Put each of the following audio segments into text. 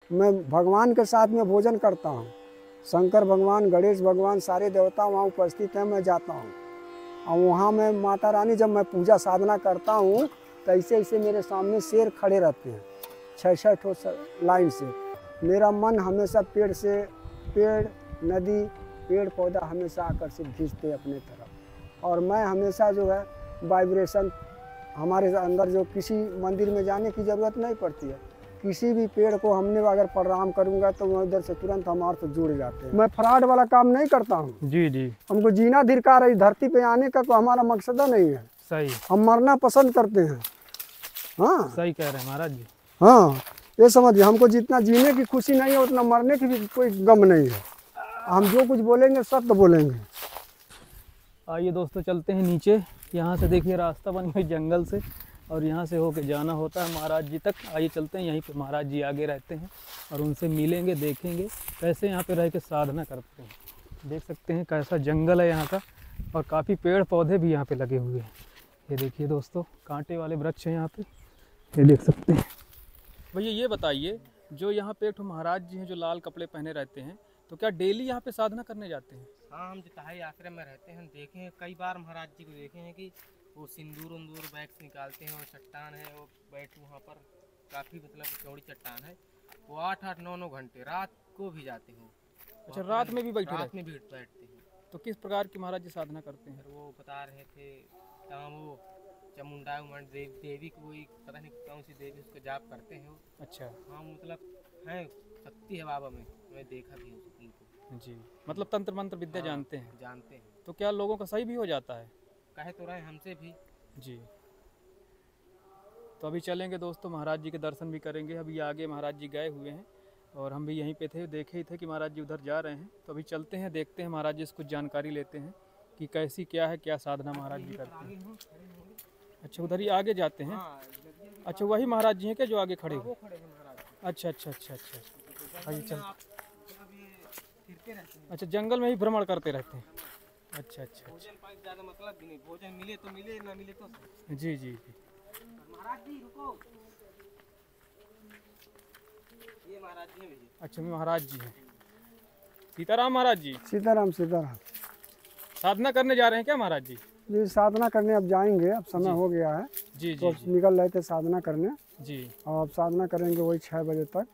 मैं भगवान के साथ में भोजन करता हूँ। शंकर भगवान, गणेश भगवान, सारे देवता वहाँ उपस्थित हैं। मैं जाता हूँ और वहाँ मैं माता रानी, जब मैं पूजा साधना करता हूँ तो ऐसे ऐसे मेरे सामने शेर खड़े रहते हैं, 6-6 ठो लाइन से। मेरा मन हमेशा पेड़, नदी, पेड़ पौधा हमेशा आकर्षित खींचते अपने तरफ। और मैं हमेशा जो है वाइब्रेशन, हमारे अंदर जो किसी मंदिर में जाने की ज़रूरत नहीं पड़ती है। किसी भी पेड़ को हमने अगर प्रणाम करूंगा तो वो इधर से तुरंत हमारे से जुड़ जाते हैं। मैं फ्रॉड वाला काम नहीं करता हूँ। जी जी, हमको जीना धिक्कार है। धरती पे आने का तो हमारा मकसद नहीं है। सही, हम मरना पसंद करते हैं। हाँ, सही कह रहे हैं महाराज जी। हाँ, ये समझिए, हमको जितना जीने की खुशी नहीं है उतना मरने की भी कोई गम नहीं है। हम जो कुछ बोलेंगे सत्य बोलेंगे। आइए दोस्तों, चलते हैं नीचे। यहाँ से देखिए रास्ता बन गई जंगल से, और यहाँ से होके जाना होता है महाराज जी तक। आइए चलते हैं, यहीं पे महाराज जी आगे रहते हैं और उनसे मिलेंगे, देखेंगे कैसे यहाँ पे रह के साधना करते हैं। देख सकते हैं कैसा जंगल है यहाँ का, और काफ़ी पेड़ पौधे भी यहाँ पे लगे हुए हैं। ये देखिए दोस्तों, कांटे वाले वृक्ष हैं यहाँ पे, ये देख सकते हैं। भैया ये बताइए, जो यहाँ पे एक महाराज जी हैं जो लाल कपड़े पहने रहते हैं, तो क्या डेली यहाँ पे साधना करने जाते हैं? हाँ, हम जिताई आश्रम में रहते हैं। देखे हैं कई बार महाराज जी को, देखे हैं कि वो सिंदूर उंदूर वैक्स निकालते हैं, और चट्टान है वो बैठ वहाँ पर, काफ़ी मतलब चौड़ी चट्टान है, वो 8-8, 9-9 घंटे रात को भी जाते हैं। अच्छा, रात में भी बैठे रात में भी बैठते हैं। तो किस प्रकार की महाराज जी साधना करते हैं? वो बता रहे थे वो चामुंडा देवी को, कोई पता नहीं कौन सी देवी, उसका जाप करते हैं वो। अच्छा, हाँ, मतलब है शक्ति है बाबा में, मैं देखा भी उनको जी। मतलब तंत्र मंत्र विद्या जानते हैं? जानते हैं। तो क्या लोगों का सही भी हो जाता है? कहे तो रहे हमसे भी। जी। तो अभी चलेंगे दोस्तों, महाराज जी के दर्शन भी करेंगे। अभी आगे महाराज जी गए हुए हैं और हम भी यहीं पे थे, देखे ही थे कि महाराज जी उधर जा रहे हैं। तो अभी चलते हैं, देखते हैं महाराज जी से कुछ जानकारी लेते हैं कि कैसी क्या है, क्या साधना महाराज जी करते हैं। अच्छा, उधर ही आगे जाते हैं। अच्छा, वही महाराज जी हैं क्या जो आगे खड़े हैं? अच्छा अच्छा अच्छा अच्छा, आइए चल। अच्छा, जंगल में ही भ्रमण करते रहते हैं। अच्छा अच्छा अच्छा, ज़्यादा मतलब भी नहीं, भोजन मिले तो मिले, ना मिले तो जी जी जी। महाराज जी रुको, ये महाराज जी हैं भैया। अच्छा, मैं महाराज जी हैं। सीताराम महाराज जी। सीताराम सीताराम। साधना करने जा रहे हैं क्या महाराज जी? जी, साधना करने अब जाएंगे, अब समय हो गया है। जी तो जी, निकल रहे थे साधना करने जी। और अब साधना करेंगे वही 6 बजे तक।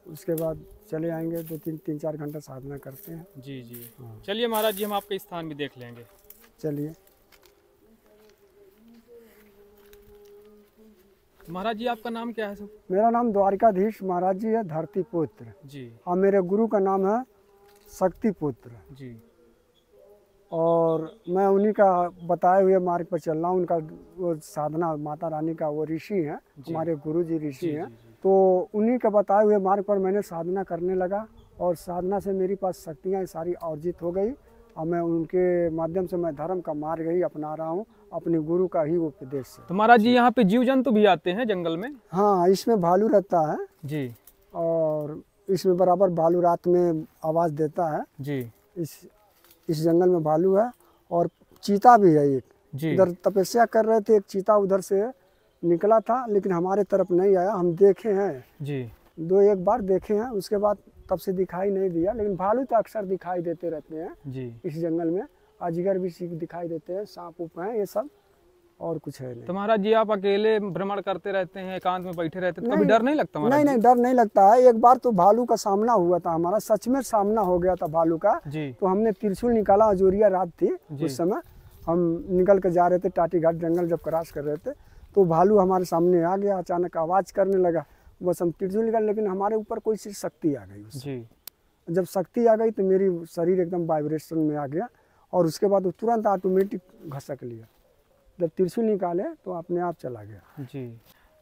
उसके बाद चले आएंगे, 2-3-4 घंटा साधना करते हैं। जी जी, चलिए महाराज जी, हम आपके स्थान भी देख लेंगे। चलिए। महाराज जी, आपका नाम क्या है सब? मेरा नाम द्वारिकाधीश महाराज जी है, धरती पुत्र जी। और मेरे गुरु का नाम है शक्ति पुत्र जी। और मैं उन्हीं का बताए हुए मार्ग पर चल रहा हूँ। उनका वो साधना, माता रानी का वो ऋषि हैं, हमारे गुरु जी ऋषि हैं। तो उन्हीं का बताए हुए मार्ग पर मैंने साधना करने लगा और साधना से मेरी पास शक्तियाँ सारी अर्जित हो गई और मैं उनके माध्यम से मैं धर्म का मार्ग ही अपना रहा हूँ, अपने गुरु का ही उपदेश से। तो महाराज जी, यहाँ पे जीव जंतु भी आते हैं जंगल में? हाँ, इसमें भालू रहता है जी, और इसमें बराबर भालू रात में आवाज़ देता है जी। इस जंगल में भालू है और चीता भी है एक। जी। इधर तपस्या कर रहे थे, एक चीता उधर से निकला था लेकिन हमारे तरफ नहीं आया। हम देखे हैं जी, 2-1 बार देखे हैं, उसके बाद तब से दिखाई नहीं दिया। लेकिन भालू तो अक्सर दिखाई देते रहते हैं जी। इस जंगल में। अजगर भी दिखाई देते हैं, सांप उप हैं, ये सब, और कुछ है नहीं। तो महाराज जी, आप अकेले भ्रमण करते रहते हैं, एकांत में बैठे रहते हैं, तो कभी डर नहीं लगता महाराज? नहीं, डर नहीं लगता है। एक बार तो भालू का सामना हुआ था हमारा, सच में सामना हो गया था भालू का जी। तो हमने त्रिशूल निकाला, अजोरिया रात थी उस समय, हम निकल के जा रहे थे टाटी घाट जंगल, जब क्रॉस कर रहे थे तो भालू हमारे सामने आ गया, अचानक आवाज़ करने लगा, बस हम त्रिशूल निकाल, लेकिन हमारे ऊपर कोई सी शक्ति आ गई उससे। जब शक्ति आ गई तो मेरी शरीर एकदम वाइब्रेशन में आ गया और उसके बाद वो तुरंत ऑटोमेटिक घसक लिया। जब त्रिशूल निकाले तो अपने आप चला गया। जी।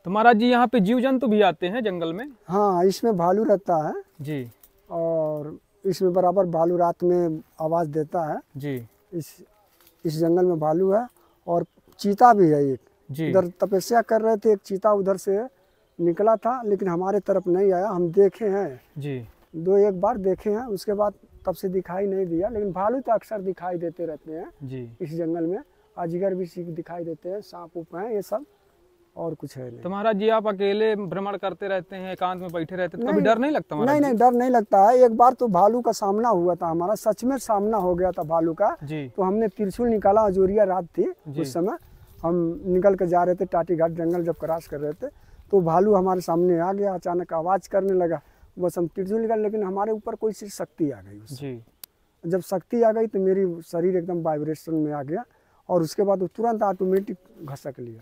तो महाराज जी, यहाँ पे जीव जंतु भी आते हैं जंगल में? हाँ, इसमें भालू रहता है जी, और इसमें बराबर भालू रात में आवाज़ देता है। जी। इस जंगल में भालू है और चीता भी है एक। जी। इधर तपस्या कर रहे थे, एक चीता उधर से निकला था लेकिन हमारे तरफ नहीं आया। हम देखे हैं जी, 2-1 बार देखे हैं, उसके बाद तब से दिखाई नहीं दिया। लेकिन भालू तो अक्सर दिखाई देते रहते हैं जी। इस जंगल में। अजगर भी दिखाई देते हैं, सांप उप हैं, ये सब, और कुछ है नहीं। तो महाराज जी आप अकेले भ्रमण करते रहते हैं, एकांत में बैठे रहते हैं, तो कभी नहीं, डर नहीं लगता महाराज नहीं डर नहीं लगता है। एक बार तो भालू का सामना हुआ था हमारा, सच में सामना हो गया था भालू का। जी तो हमने त्रिशूल निकाला, अजोरिया रात थी जी। उस समय, हम निकल के जा रहे थे टाटी घाट जंगल जब क्रॉस कर रहे थे, तो भालू हमारे सामने आ गया, अचानक आवाज़ करने लगा, बस हम त्रिशूल निकाल, लेकिन हमारे ऊपर कोई सी शक्ति आ गई उससे। जी। जब शक्ति आ गई तो मेरी शरीर एकदम वाइब्रेशन में आ गया, और उसके बाद वो तुरंत ऑटोमेटिक घसक लिया।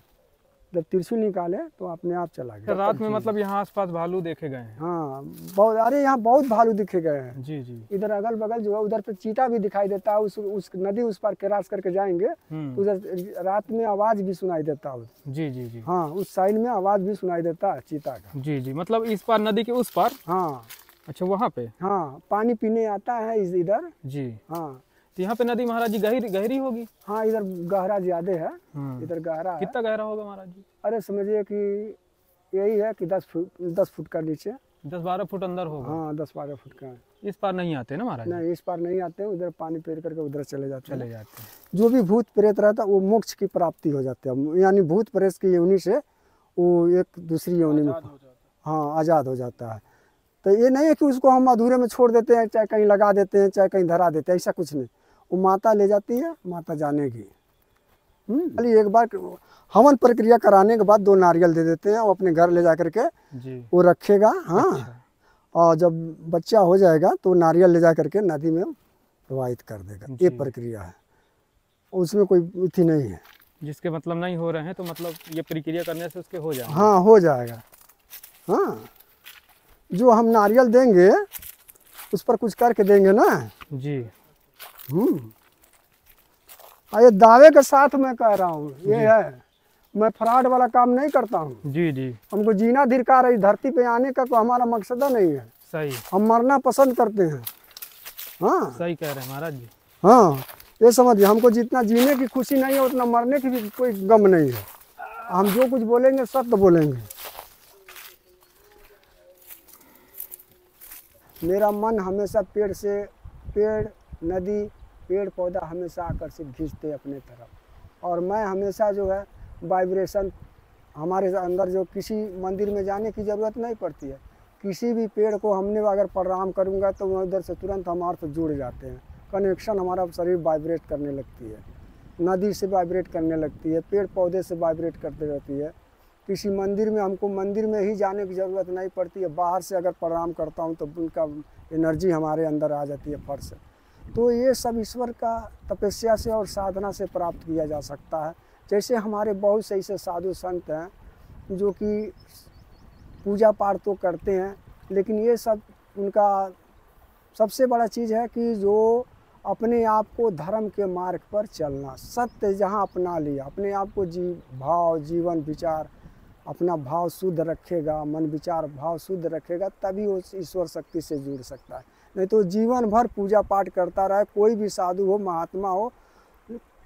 जब त्रिशूल निकाले तो अपने आप चला तो गया। रात में मतलब यहाँ आसपास भालू देखे गए हैं? हाँ बहुत, अरे यहाँ बहुत भालू दिखे गए हैं। जी जी। इधर अगल बगल जो है, उधर पे चीता भी दिखाई देता है। उस नदी उस पार क्रॉस करके जाएंगे तो उधर रात में आवाज भी सुनाई देता है। जी जी जी। हाँ, उस साइड में आवाज भी सुनाई देता है चीता का। जी जी, मतलब इस पार नदी के उस पार? हाँ अच्छा, वहाँ पे? हाँ, पानी पीने आता है इधर। जी हाँ, तो यहाँ पे नदी महाराज जी गहरी होगी? हाँ, इधर गहरा ज्यादा है, इधर गहरा है। कितना गहरा होगा महाराज जी? अरे समझिए कि यही है कि 10 फुट का नीचे, 10-12 फुट अंदर होगा। हाँ 10-12 फुट का है। इस पार नहीं आते ना महाराज? नहीं, इस पार नहीं आते हैं, उधर पानी पेर करके उधर चले जाते हैं। जो भी भूत प्रेत रहता है वो मोक्ष की प्राप्ति हो जाती है, यानी भूत प्रेत की योनि से वो एक दूसरी योनि में हाँ आज़ाद हो जाता है। तो ये नहीं है कि उसको हम अधूरे में छोड़ देते हैं, चाहे कहीं लगा देते हैं, चाहे कहीं धरा देते हैं, ऐसा कुछ नहीं। वो माता ले जाती है, माता जानेगी। खाली एक बार हवन प्रक्रिया कराने के बाद 2 नारियल दे देते हैं, वो अपने घर ले जा करके वो रखेगा। हाँ अच्छा। और जब बच्चा हो जाएगा तो नारियल ले जा करके नदी में प्रवाहित कर देगा। ये प्रक्रिया है, उसमें कोई इथी नहीं है। जिसके मतलब नहीं हो रहे हैं तो मतलब ये प्रक्रिया करने से उसके हो जाएगा? हाँ हो जाएगा। हाँ, जो हम नारियल देंगे उस पर कुछ करके देंगे ना जी। ये दावे के साथ मैं कह रहा हूँ, ये है, मैं फ्रॉड वाला काम नहीं करता हूँ। जी जी। हमको जीना धिक्कार है, धरती पे आने का तो हमारा मकसद नहीं है। सही। हम मरना पसंद करते हैं। हाँ सही कह रहे हैं महाराज जी। हाँ, ये समझिए, हमको जितना जीने की खुशी नहीं है उतना मरने की भी कोई गम नहीं है। हम जो कुछ बोलेंगे सत्य बोलेंगे। मेरा मन हमेशा पेड़ नदी पेड़ पौधा हमेशा आकर्षित खींचते अपने तरफ, और मैं हमेशा जो है वाइब्रेशन हमारे अंदर, जो किसी मंदिर में जाने की ज़रूरत नहीं पड़ती है। किसी भी पेड़ को हमने अगर प्रणाम करूँगा तो वह उधर से तुरंत हमारे से जुड़ जाते हैं, कनेक्शन, हमारा शरीर वाइब्रेट करने लगती है, नदी से वाइब्रेट करने लगती है, पेड़ पौधे से वाइब्रेट करते रहती है। किसी मंदिर में हमको मंदिर में ही जाने की ज़रूरत नहीं पड़ती है, बाहर से अगर प्रणाम करता हूँ तो उनका एनर्जी हमारे अंदर आ जाती है फट से। तो ये सब ईश्वर का तपस्या से और साधना से प्राप्त किया जा सकता है। जैसे हमारे बहुत से ऐसे साधु संत हैं जो कि पूजा पाठ तो करते हैं, लेकिन ये सब उनका सबसे बड़ा चीज़ है कि जो अपने आप को धर्म के मार्ग पर चलना, सत्य जहाँ अपना लिया, अपने आप को जीवन विचार अपना भाव शुद्ध रखेगा, मन विचार भाव शुद्ध रखेगा, तभी वो ईश्वर शक्ति से जुड़ सकता है। नहीं तो जीवन भर पूजा पाठ करता रहे, कोई भी साधु हो, महात्मा हो,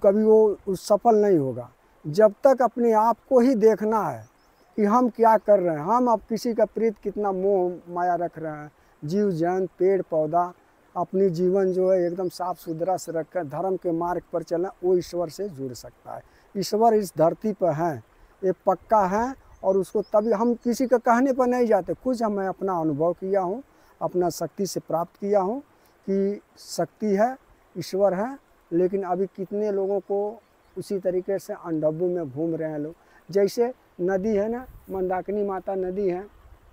कभी वो सफल नहीं होगा। जब तक अपने आप को ही देखना है कि हम क्या कर रहे हैं, हम अब किसी का प्रीत कितना मोह माया रख रहे हैं, जीव जंत पेड़ पौधा, अपनी जीवन जो है एकदम साफ सुथरा से रखकर धर्म के मार्ग पर चलना, वो ईश्वर से जुड़ सकता है। ईश्वर इस धरती पर हैं, ये पक्का है, और उसको तभी हम किसी का कहने पर नहीं जाते, कुछ मैं अपना अनुभव किया हूँ, अपना शक्ति से प्राप्त किया हूँ कि शक्ति है, ईश्वर है। लेकिन अभी कितने लोगों को उसी तरीके से अंडब्बू में घूम रहे हैं लोग। जैसे नदी है ना, मंदाकिनी माता नदी है,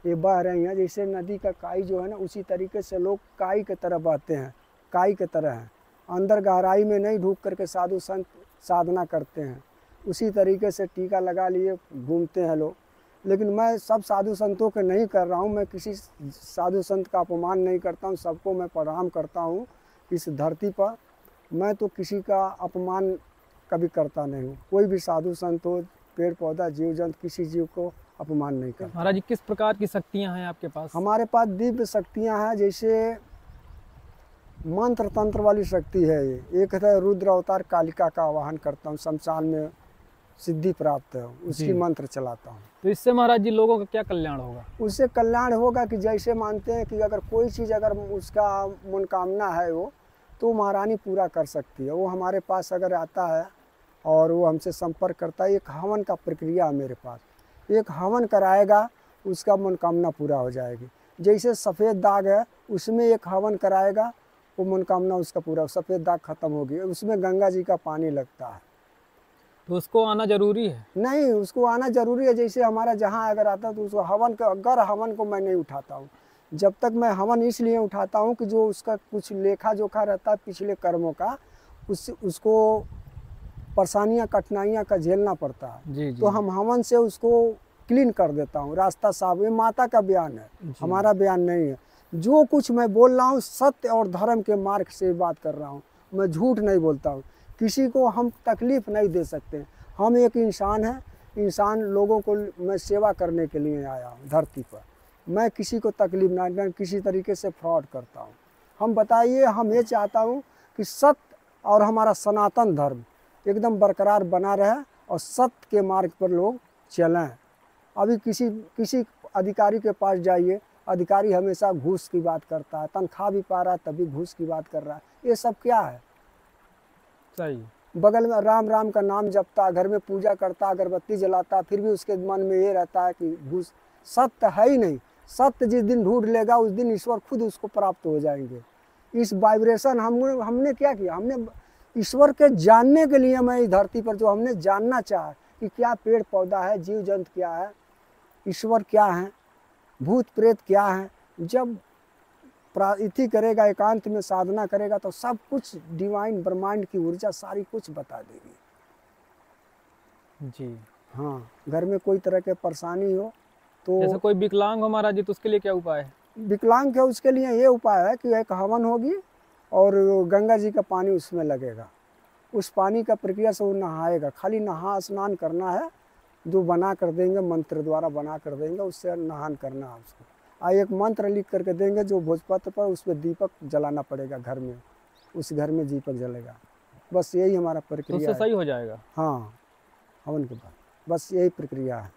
ये बह रही हैं, जैसे नदी का काई जो है ना, उसी तरीके से लोग काई की तरह बहते हैं, काई की तरह हैं, अंदर गहराई में नहीं ढूक करके साधु संत साधना करते हैं। उसी तरीके से टीका लगा लिए घूमते हैं लोग। लेकिन मैं सब साधु संतों के नहीं कर रहा हूँ, मैं किसी साधु संत का अपमान नहीं करता हूँ, सबको मैं प्रणाम करता हूँ इस धरती पर। मैं तो किसी का अपमान कभी करता नहीं हूँ, कोई भी साधु संत हो, पेड़ पौधा जीव जंतु, किसी जीव को अपमान नहीं करता। महाराज जी, किस प्रकार की शक्तियाँ हैं आपके पास? हमारे पास दिव्य शक्तियाँ हैं, जैसे मंत्र तंत्र वाली शक्ति है। ये एक है रुद्र अवतार कालिका का आवाहन करता हूँ, शमशान में सिद्धि प्राप्त है, उसकी मंत्र चलाता हूँ। तो इससे महाराज जी लोगों का क्या कल्याण होगा? उससे कल्याण होगा कि जैसे मानते हैं कि अगर कोई चीज़ अगर उसका मनोकामना है वो, तो महारानी पूरा कर सकती है। वो हमारे पास अगर आता है और वो हमसे संपर्क करता है, एक हवन का प्रक्रिया है मेरे पास। एक हवन कराएगा, उसका मनोकामना पूरा हो जाएगी। जैसे सफ़ेद दाग है, उसमें एक हवन कराएगा, वो मनोकामना उसका पूरा, सफ़ेद दाग खत्म होगी। उसमें गंगा जी का पानी लगता है। तो उसको आना जरूरी है? नहीं, उसको आना जरूरी है। जैसे हमारा जहाँ अगर आता है तो उसको हवन का, अगर हवन को मैं नहीं उठाता हूँ। जब तक मैं हवन इसलिए उठाता हूँ कि जो उसका कुछ लेखा जोखा रहता है पिछले कर्मों का, उसको परेशानियाँ कठिनाइयाँ का झेलना पड़ता है। जी जी। तो हम हवन से उसको क्लीन कर देता हूँ, रास्ता साफ। ये माता का बयान है, हमारा बयान नहीं है। जो कुछ मैं बोल रहा हूँ सत्य और धर्म के मार्ग से बात कर रहा हूँ, मैं झूठ नहीं बोलता हूँ। किसी को हम तकलीफ़ नहीं दे सकते। हम एक इंसान हैं, इंसान लोगों को मैं सेवा करने के लिए आया हूँ धरती पर। मैं किसी को तकलीफ़ ना किसी तरीके से फ्रॉड करता हूँ। हम बताइए, हम ये चाहता हूँ कि सत्य और हमारा सनातन धर्म एकदम बरकरार बना रहे और सत्य के मार्ग पर लोग चलें। अभी किसी अधिकारी के पास जाइए, अधिकारी हमेशा घूस की बात करता है, तनख्वाह भी पा रहा है तभी घूस की बात कर रहा है। ये सब क्या है? सही। बगल में राम राम का नाम जपता, घर में पूजा करता, अगरबत्ती जलाता, फिर भी उसके मन में ये रहता है कि घूस। सत्य है ही नहीं। सत्य जिस दिन ढूंढ लेगा उस दिन ईश्वर खुद उसको प्राप्त हो जाएंगे। इस वाइब्रेशन हमने क्या किया? हमने ईश्वर के जानने के लिए, मैं इस धरती पर जो हमने जानना चाहा कि क्या पेड़ पौधा है, जीव जंतु क्या है, ईश्वर क्या है, भूत प्रेत क्या है। जब प्रार्थी करेगा, एकांत में साधना करेगा तो सब कुछ डिवाइन ब्रह्मांड की ऊर्जा सारी कुछ बता देगी। जी। हाँ, घर में कोई तरह के परेशानी हो जैसे तो कोई विकलांग हो महाराज जी, तो उसके लिए क्या उपाय है? विकलांग है उसके लिए ये उपाय है कि एक हवन होगी और गंगा जी का पानी उसमें लगेगा। उस पानी का प्रक्रिया से वो नहाएगा। खाली नहा स्नान करना है, जो बना कर देंगे, मंत्र द्वारा बना कर देंगे, उससे नहान करना है उसको। एक मंत्र लिख करके देंगे जो भोजपत्र पर, उस पर दीपक जलाना पड़ेगा घर में, उस घर में दीपक जलेगा। बस यही हमारा तो प्रक्रिया उससे है। सही हो जाएगा? हाँ, हवन के बाद बस यही प्रक्रिया है।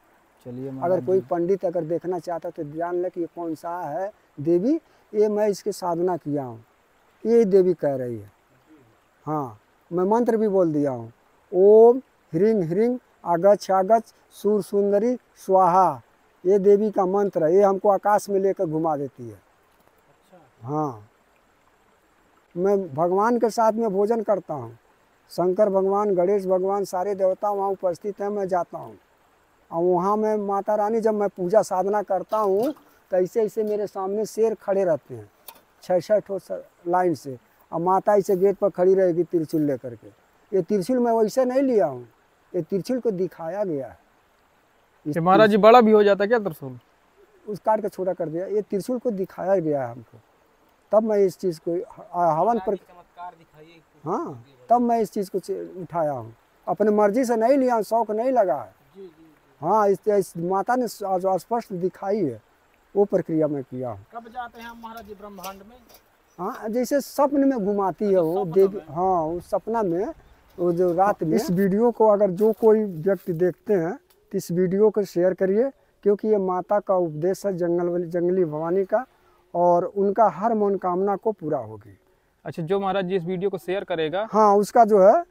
चलिए अगर महाराज कोई जी। पंडित अगर देखना चाहता तो जान ले कि ये कौन सा है देवी, ये मैं इसकी साधना किया हूँ, ये देवी कह रही है। हाँ, मैं मंत्र भी बोल दिया हूँ, ओम ह्रीं ह्रीं आगच्छ आगच्छ सूर सुंदरी स्वाहा। ये देवी का मंत्र है, ये हमको आकाश में लेकर घुमा देती है। हाँ, मैं भगवान के साथ में भोजन करता हूँ। शंकर भगवान, गणेश भगवान, सारे देवता वहाँ उपस्थित हैं, मैं जाता हूँ। और वहाँ मैं माता रानी, जब मैं पूजा साधना करता हूँ तो ऐसे ऐसे मेरे सामने शेर खड़े रहते हैं, 6-6 ठो लाइन से। और माता ऐसे गेट पर खड़ी रहेगी त्रिशूल लेकर के। ये त्रिशूल मैं वैसे नहीं लिया हूँ, ये त्रिशूल को दिखाया गया है। ये महाराज जी बड़ा भी हो जाता है क्या त्रिशूल? उस काट के छोटा कर दिया। ये त्रिशूल को दिखाया गया है हमको, तब मैं इस चीज़ को हवन पर, चमत्कार दिखाइए। हाँ, तब मैं इस चीज़ को उठाया हूँ। अपने मर्जी से नहीं लिया, शौक नहीं लगा है। हाँ, इस माता ने स्पष्ट दिखाई है, वो प्रक्रिया में किया हूँ। कब जाते हैं हम महाराज जी ब्रह्मांड में? हाँ, जैसे स्वप्न में घुमाती है वो देवी। हाँ, उस सपना में, वो जो रात में। इस वीडियो को अगर जो कोई व्यक्ति देखते हैं तो इस वीडियो को शेयर करिए, क्योंकि ये माता का उपदेश है, जंगली भवानी का, और उनका हर मनोकामना को पूरा होगी। अच्छा, जो महाराज जी इस वीडियो को शेयर करेगा, हाँ, उसका जो है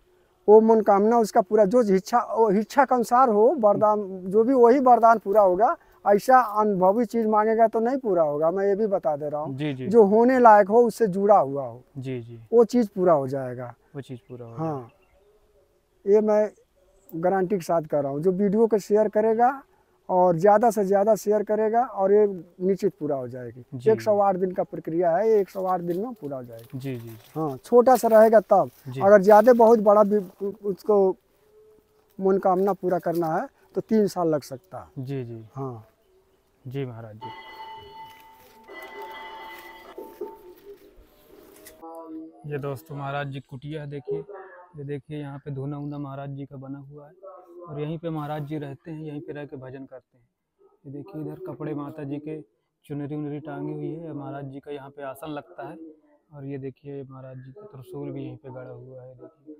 वो मनोकामना, उसका पूरा जो इच्छा के अनुसार हो, वरदान जो भी, वही वरदान पूरा होगा। ऐसा अनुभवी चीज़ मांगेगा तो नहीं पूरा होगा, मैं ये भी बता दे रहा हूँ। जी जी। जो होने लायक हो, उससे जुड़ा हुआ हो, जी जी, वो चीज़ पूरा हो जाएगा। वो चीज़ पूरा हो हाँ, ये मैं गारंटी के साथ कर रहा हूँ। जो वीडियो को शेयर करेगा और ज़्यादा से ज़्यादा शेयर करेगा, और ये निश्चित पूरा हो जाएगी। जी। 108 दिन का प्रक्रिया है, ये 108 दिन में पूरा हो जाएगी। जी जी हाँ, छोटा सा रहेगा तब। जी। अगर ज़्यादा बहुत बड़ा भी उसको मनोकामना पूरा करना है तो 3 साल लग सकता है। जी जी हाँ, जी महाराज जी। ये दोस्तों महाराज जी कुटिया है, देखिए। ये देखिए यहाँ पे धूना ऊना महाराज जी का बना हुआ है, और यहीं पे महाराज जी रहते हैं, यहीं पे रह के भजन करते हैं। ये देखिए इधर कपड़े माता जी के चुनरी उनरी टांगी हुई है, महाराज जी का यहाँ पे आसन लगता है। और ये देखिए महाराज जी का त्रिशूल भी यहीं पे गड़ा हुआ है, देखिए।